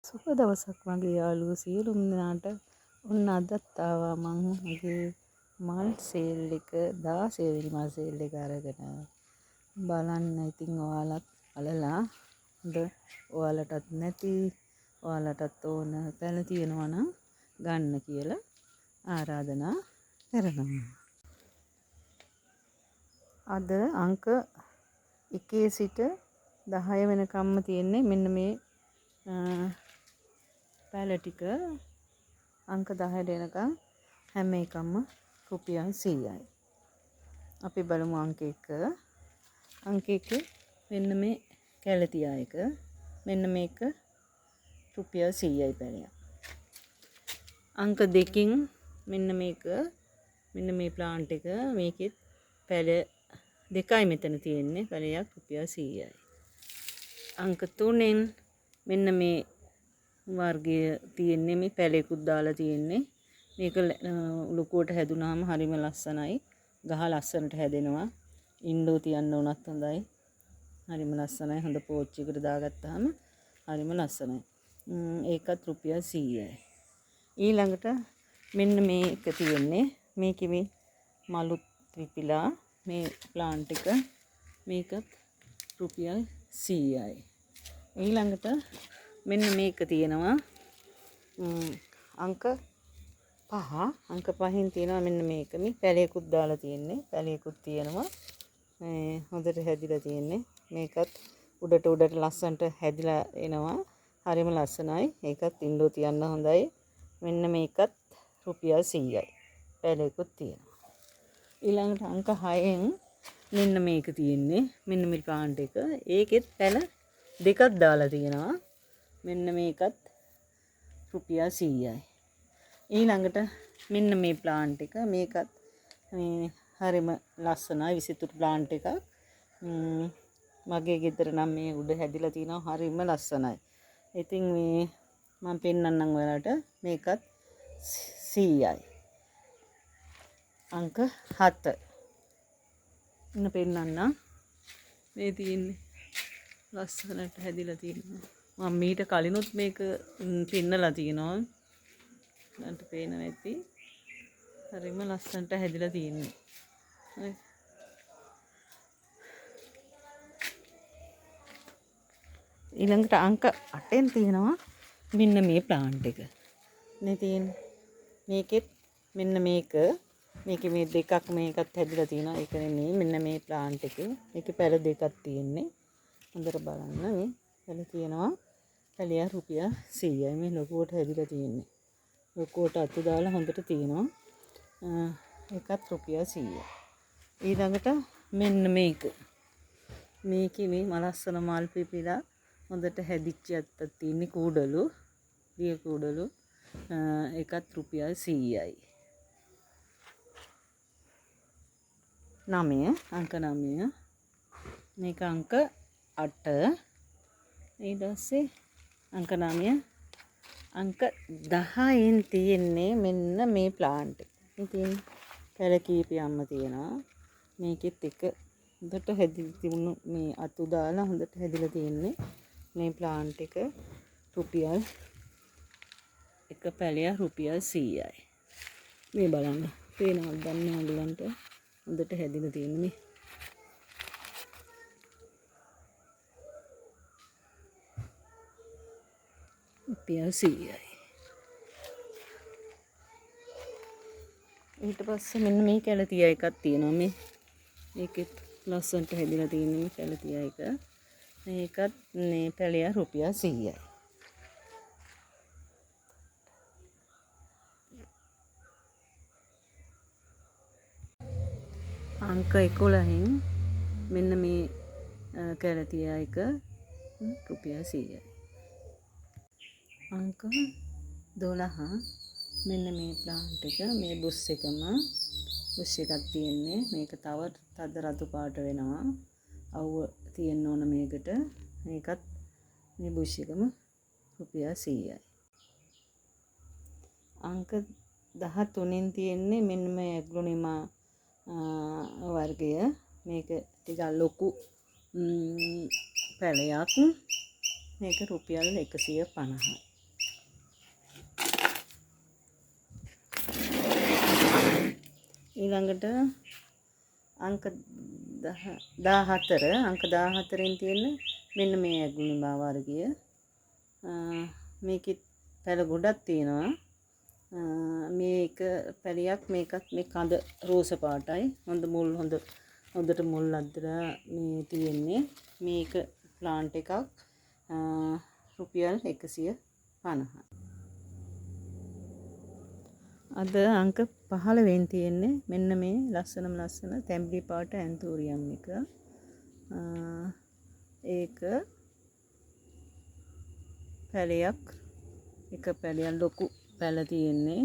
සුබ දවසක් මගේ යාළුවෝ සියලුම දෙනාට. ඔන්න අදත් ආවා මං මගේ මල් සේල් එක 16 වෙනි මල් සේල් එක අරගෙන බලන්න. ඉතින් ඔයාලත් බලලා හොඳ ඔයාලටත් නැති ඔයාලටත් ඕන පැන තියෙනවා නම් ගන්න කියලා ආරාධනා කරනවා. අද අංක 1 සිට 10 වෙනකම්ම තියෙන්නේ මෙන්න මේ පැල ටික. අංක 10ට එනකම් හැම එකක්ම රුපියල් 100යි. අපි බලමු අංක 1. අංක 1 මෙන්න මේ කැලතියා එක. මෙන්න මේක රුපියල් 100යි පැලයක්. අංක 2කින් මෙන්න මේක මෙන්න මේ ප්ලාන්ට් එක මේකෙත් පැල දෙකයි මෙතන තියෙන්නේ. පැලයක් රුපියල් 100යි. අංක 3ෙන් මෙන්න මේ වර්ගය තියෙන්නේ මේ පැලයකුත් දාලා තියෙන්නේ. මේක ලොකුවට හැදුනාම හරිම ලස්සනයි. ගහ ලස්සනට හැදෙනවා. ඉන්ඩෝ තියන්න උනත් හොඳයි. හරිම ලස්සනයි. හොඳ පෝච්චි එකට දාගත්තාම හරිම ලස්සනයි. ඒකත් රුපියල් 100යි. ඊළඟට මෙන්න මේක තියෙන්නේ. මේකේ මේ මලුත් පිපිලා මේ ප්ලාන්ට් එක මේකත් රුපියල් 100යි. ඊළඟට මෙන්න මේක තියෙනවා අංක 5. අංක 5න් තියෙනවා මෙන්න මේක. මේ පැලයකුත් දාලා තියෙන්නේ. පැලයකුත් තියෙනවා. මේ හොඳට හැදිලා තියෙන්නේ. මේකත් උඩට ලස්සනට හැදිලා එනවා. හරිම ලස්සනයි. ඒකත් ඉන්ඩෝ තියන්න හොඳයි. මෙන්න මේකත් රුපියල් 100යි. පැලයකුත් තියෙනවා. ඊළඟට අංක 6න් මෙන්න මේක තියෙන්නේ. මෙන්න මේ ප්ලාන්ට් එක. ඒකෙත් පැල දෙකක් දාලා තියෙනවා. මෙන්න මේකත් රුපියල් 100යි. ඊළඟට මෙන්න මේ ප්ලාන්ට් එක. මේකත් මේ හරිම ලස්සනයි. විසිතුරු ප්ලාන්ට් එකක්. මගේ ගෙදර නම් මේ උඩ හැදිලා තිනවා. හරිම ලස්සනයි. ඉතින් මේ මම පෙන්නන්නම් ඔයාලට. මේකත් 100යි. අංක 7. ඉන්න පෙන්නන්නම්. මේ තියෙන්නේ ලස්සනට හැදිලා තියෙනවා. මම මීට කලිනුත් මේක පෙන්නලා තියෙනවා. දැන්ට පේන නැති. හරිම ලස්සනට හැදිලා තියෙන්නේ. ඊළඟට අංක 8න් තියෙනවා මෙන්න මේ ප්ලාන්ට් එක. නේ තියෙන්නේ. මේකෙත් මෙන්න මේකේ මේ දෙකක් මේකත් හැදිලා තියෙනවා. ඒක නෙමෙයි මෙන්න මේ ප්ලාන්ට් එකේ. මේකේ පැල දෙකක් තියෙන්නේ. හොඳට බලන්න මේ පැල තියෙනවා. පැලය රුපියල් 100යි. මේ ලොකුවට හැදිලා තියෙන්නේ. ලොකුවට අතු දාලා හොඳට තියෙනවා. ඒකත් රුපියල් 100යි. ඊළඟට මෙන්න මේක. මේකේ මේ මලස්සන මල් පිපිලා හොඳට හැදිච්ච ඇත්තක් තියෙන්නේ කූඩලු. දිය කූඩලු. ඒකත් රුපියල් 100යි. 9 අංක 9. මේක අංක 8. ඊට පස්සේ අංක 9 අංක 10න් තියෙන්නේ මෙන්න මේ ප්ලාන්ට් එක. ඉතින් පැල කීපයක්ම තියෙනවා. මේකෙත් එක හොඳට හැදිලා තිබුණු මේ අතු දාලා හොඳට හැදිලා තියෙන්නේ මේ ප්ලාන්ට් එක රුපියල් එක පැලයක් රුපියල් 100යි. මේ බලන්න. පේනවද දන්නේ ඔයගලන්ට? හොඳට හැදිලා තියෙන්නේ. රුපියල් 100යි. ඊට පස්සේ මෙන්න මේ කැලතියා එකක් තියෙනවා. මේකෙත් ලස්සනට හැදිලා තියෙන මේ කැලතියා එක. මේකත් මේ පැලය රුපියල් 100යි. අංක 11න් මෙන්න මේ කැලතියා එක රුපියල් 100යි. අංක 12 මෙන්න මේ ප්ලාන්ට් එක. මේ බුස් එකක් තියෙන්නේ. මේක තව තද රතු පාට වෙනවා. අවුව තියෙන්න ඕන මේකට. මේකත් මේ බුස් එකම රුපියල් 100යි. අංක 13න් තියෙන්නේ මෙන්න මේ ඇග්ලොනිමා වර්ගය. මේක ටිකක් ලොකු පැලයක්. මේක රුපියල් 150යි. ඊළඟට අංක 14 අංක 14න් තියෙන මෙන්න මේ ඇගුලිමා වර්ගය. මේකෙත් පැල ගොඩක් තියෙනවා. මේක පැලියක් මේකත් මේ කඳ රෝස පාටයි. හොඳට මුල් අද්දලා මේ තියෙන්නේ. මේක ප්ලාන්ට් එකක් රුපියල් 150යි. අද අංක 15න් තියෙන්නේ මෙන්න මේ ලස්සන තැඹිලි පාට ඇන්තෝරියම් එක. ඒක පැලයක් එක පැලයක් ලොකු පැල තියෙන්නේ.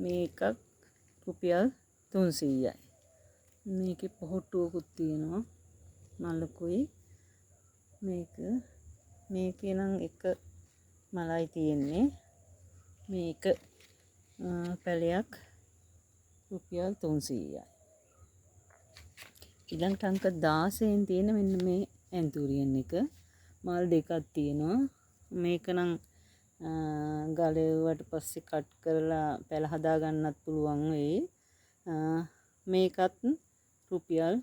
මේකක් රුපියල් 300යි. මේකේ පොහොට්ටුවකුත් තියෙනවා මලකුයි. මේකේ නම් එක මලයි තියෙන්නේ. මේක පැලයක් රුපියල් 300යි. ඊළඟට අංක 16න් තියෙන මෙන්න මේ ඇන්තූරියන් එක මල් දෙකක් තියෙනවා. මේක නම් ගලෙව්වට පස්සේ කට් කරලා පැල හදා ගන්නත් පුළුවන් වෙයි. මේකත් රුපියල්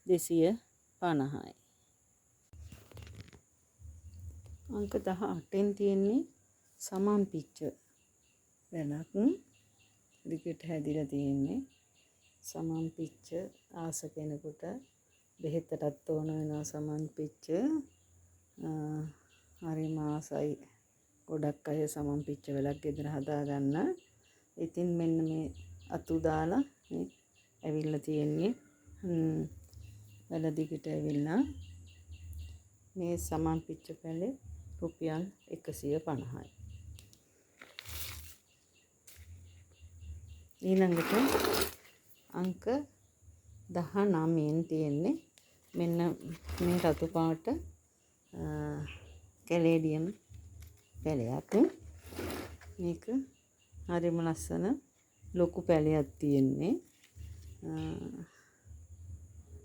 250යි. අංක 18න් තියෙන්නේ සමන් පිච්ච වැලක්. දිගට හැදිලා තියෙන්නේ. සමන් පිච්ච ආස කෙනෙකුට බෙහෙතටත් ඕන වෙනවා සමන් පිච්ච. හරිම ආසයි ගොඩක් අය සමන් පිච්ච වැලක් ගෙදර හදා ගන්න. ඉතින් මෙන්න මේ අතු දාලා මේ ඇවිල්ලා තියෙන්නේ. වැල දිගට ඇවිල්ලා මේ සමන් පිච්ච පැලේ රුපියල් 150යි. ඊළඟට අංක 19න් තියෙන්නේ මෙන්න මේ රතු පාට කැලේඩියම් පැලයක්. මේක හරිම ලස්සන ලොකු පැලයක් තියෙන්නේ.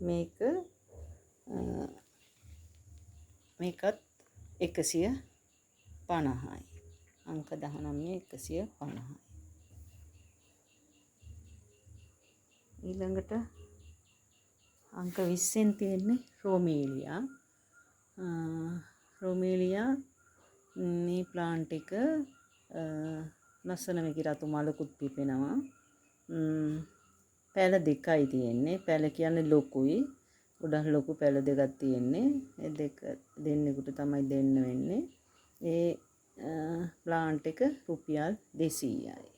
මේකත් 150යි. අංක 19 150යි. ඊළඟට අංක 20න් තියෙන්නේ රොමේලියා. මේ ප්ලාන්ට් එක ලස්සන මේකේ රතු මලකුත් පිපෙනවා. පැල දෙකයි තියෙන්නේ. පැල කියන්නේ ලොකුයි. ගොඩක් ලොකු පැල දෙකක් තියෙන්නේ. ඒ දෙක දෙන්නෙකුට තමයි දෙන්න වෙන්නේ. ඒ ප්ලාන්ට් එක රුපියල් 200යි.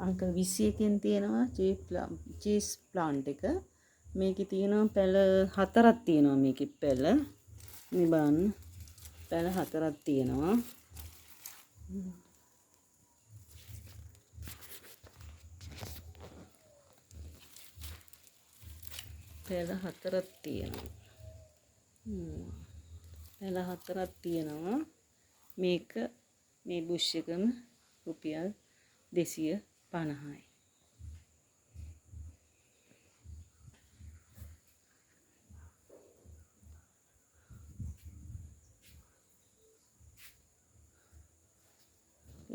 අංක 21න් තියෙනවා චීස් ප්ලාන්ට් එක. මේකේ තියෙනවා පැල 4ක් තියෙනවා. මේකේ පැල මේ බලන්න පැල 4ක් තියෙනවා. පැල 4ක් තියෙනවා. මේක මේ බුෂ් එකම රුපියල් 250යි.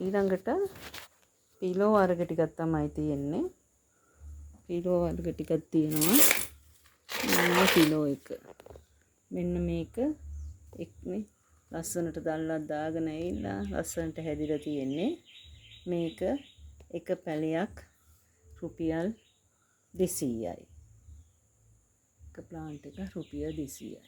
ඊළඟට පිලෝ වර්ග ටිකක් තමයි තියෙන්නේ. පිලෝ වර්ග ටිකක් තියෙනවා. මේ පිලෝ එක. මෙන්න මේක එක්නේ ලස්සනට දැල්ලක් දාගෙන ඇවිල්ලා ලස්සනට හැදිලා තියෙන්නේ. මේක එක පැලයක් රුපියල් 200යි. එක ප්ලාන්ට් එක රුපියල් 200යි.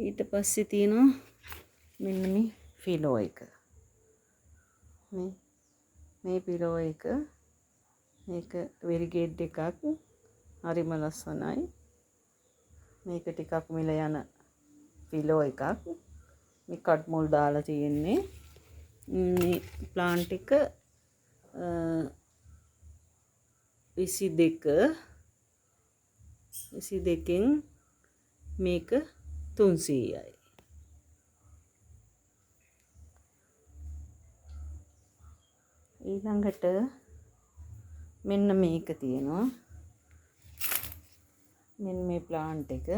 ඊට පස්සේ තියෙනවා මෙන්න මේ ෆිලෝ එක. මේ ෆිලෝ එක මේක වෙරිගේට් එකක්. හරිම ලස්සනයි. මේක ටිකක් මිල යන ෆිලෝ එකක්. මේ කට් මුල් දාලා තියෙන්නේ. මේ ප්ලාන්ට් එක 22න් මේක 300යි. ඊළඟට මෙන්න මේක තියෙනවා. මෙන්න මේ ප්ලාන්ට් එක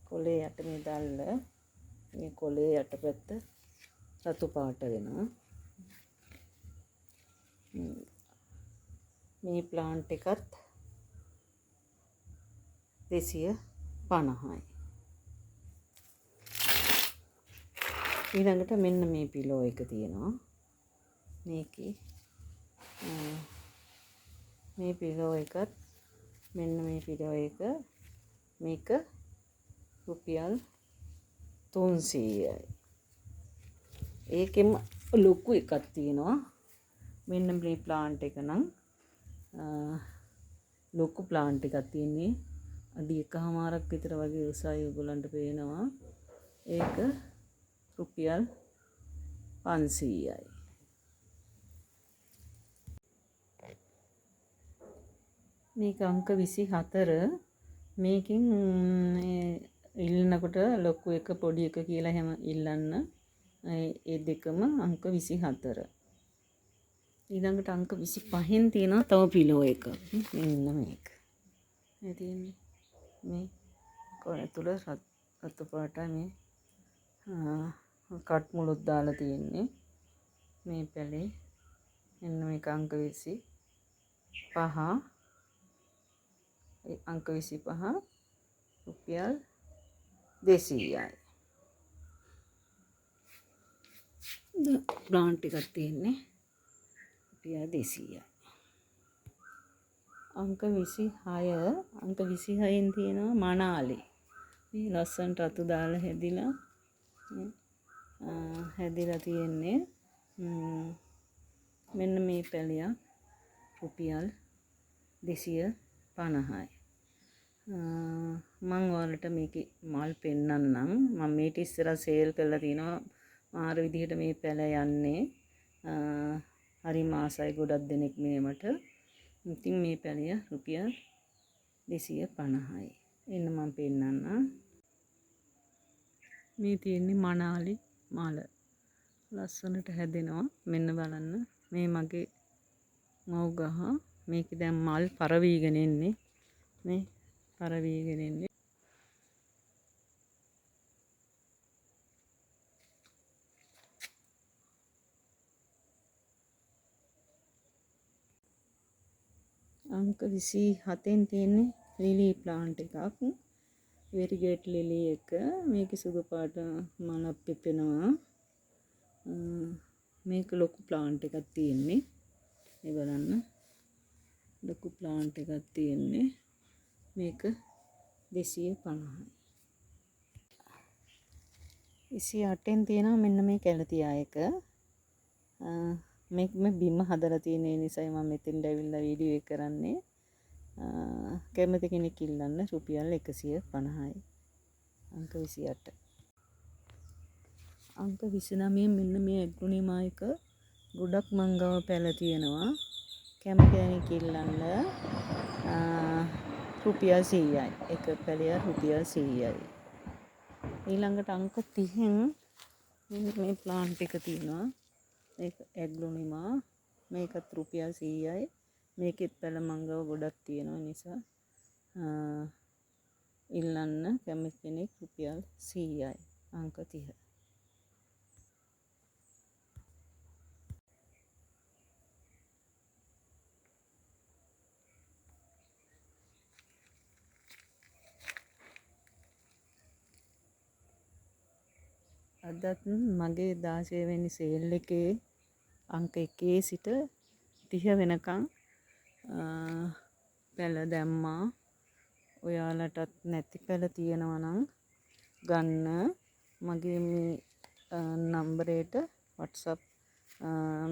කොලේ යට මේ දැල්ල මේ කොලේ යටපැත්ත රතු පාට වෙනවා. මේ ප්ලාන්ට් එකත් 250යි. ඊළඟට මෙන්න මේ පිලෝ එක තියෙනවා. මේකේ මේ පිලෝ එකත් මෙන්න මේ පිලෝ එක මේක රුපියල් 300යි. ඒකෙම ලොකු එකක් තියෙනවා. මෙන්න මේ ප්ලාන්ට් එක නම් ලොකු ප්ලාන්ට් එකක් තියෙන්නේ අඩි 1.5ක් විතර වගේ උසයි. ඔයගොල්ලන්ට පේනවා. ඒක රුපියල් 500යි. මේක අංක 24. මේකෙන් ඉල්ලනකොට ලොකු එක පොඩි එක කියලා හැම ඉල්ලන්න. ඒ දෙකම අංක 24. ඊළඟට අංක 25න් තියෙනවා තව පිලෝ එක. මෙන්න මේක. මේ තියෙන්නේ මේ කොළ තුල රතු පාටයි මේ කට් මුළුත් දාලා තියෙන්නේ. මේ පැලේ මෙන්න මේක අංක 25. අංක 25 රුපියල් 200යි. ප්ලාන්ට් එකක් තියෙන්නේ රුපියල් 200යි. අංක 26 අංක 26න් තියෙනවා මනාලි. මේ ලස්සනට රතු දාලා හැදිලා තියෙන්නේ. මෙන්න මේ පැලියක් රුපියල් 250යි. මම ඔයාලට මේකේ මල් පෙන්නන්නම්. මම මේට ඉස්සරහ සේල් කරලා තිනවා. මාර විදිහට මේ පැල යන්නේ. හරි මාසයි ගොඩක් දෙනෙක් මේවට. ඉතින් මේ පැලිය රුපියල් 250යි. එන්න මම පෙන්නන්නම්. මේ තියෙන්නේ මනාලි මල. ලස්සනට හැදෙනවා. මෙන්න බලන්න. මේ මගේ මව් ගහ. මේකේ දැන් මල් පරවීගෙන එන්නේ. මේ පරවීගෙන එන්නේ. අංක 27න් තියෙන්නේ ලිලි ප්ලාන්ට් එකක්. වෙරිගේට් ලිලි එක. මේකේ සුදු පාට මලක් පිපෙනවා. මේක ලොකු ප්ලාන්ට් එකක් තියෙන්නේ. මේ බලන්න. ලොකු ප්ලාන්ට් එකක් තියෙන්නේ. මේක 250යි. 28න් තියෙනවා මෙන්න මේ කැලතියා එක. මේක මේ බිම හදලා තියෙන නිසායි මම මෙතෙන්ට ඇවිල්ලා වීඩියෝ එක කරන්නේ. කැමති කෙනෙක් ඉල්ලන්න රුපියල් 150යි. අංක 28. අංක 29 මෙන්න මේ ඇග්‍රොනිමා එක ගොඩක් මංගව පැල තියෙනවා. කැමති කෙනෙක් ඉල්ලන්න රුපියල් 100යි. එක පැලයක් රුපියල් 100යි. ඊළඟට අංක 30න් මේ ප්ලාන්ට් එක තියෙනවා. මේක ඇග්ලොනිමා. මේකත් රුපියල් 100යි. මේකෙත් පැල මංගව ගොඩක් තියෙනවා නිසා ඉල්ලන්න කැමති කෙනෙක් රුපියල් 100යි. අංක 30. අදත් මගේ 16 වෙනි සේල් එකේ අංක 1 සිට 30 වෙනකන් පැල දැම්මා. ඔයාලටත් නැති පැල තියෙනවා නම් ගන්න. මගේ මේ නම්බරයට WhatsApp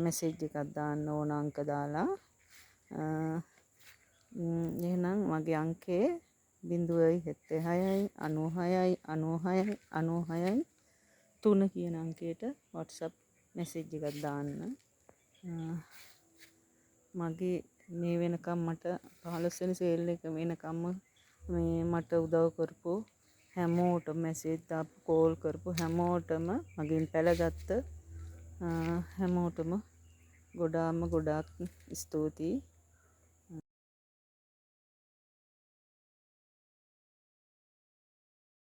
මෙසේජ් එකක් දාන්න ඕන අංක දාලා. එහෙනම් මගේ අංකේ 076යි 96යි 96යි 96යි 3 කියන අංකයට WhatsApp මෙසේජ් එකක් දාන්න. මගේ මේ වෙනකම් මට 15 වෙනි සේල් එක වෙනකම්ම මේ මට උදව් කරපු හැමෝටම මෙසේජ් දාපු කෝල් කරපු හැමෝටම මගෙන් පැලගත්ත හැමෝටම ගොඩාක් ස්තුතියි.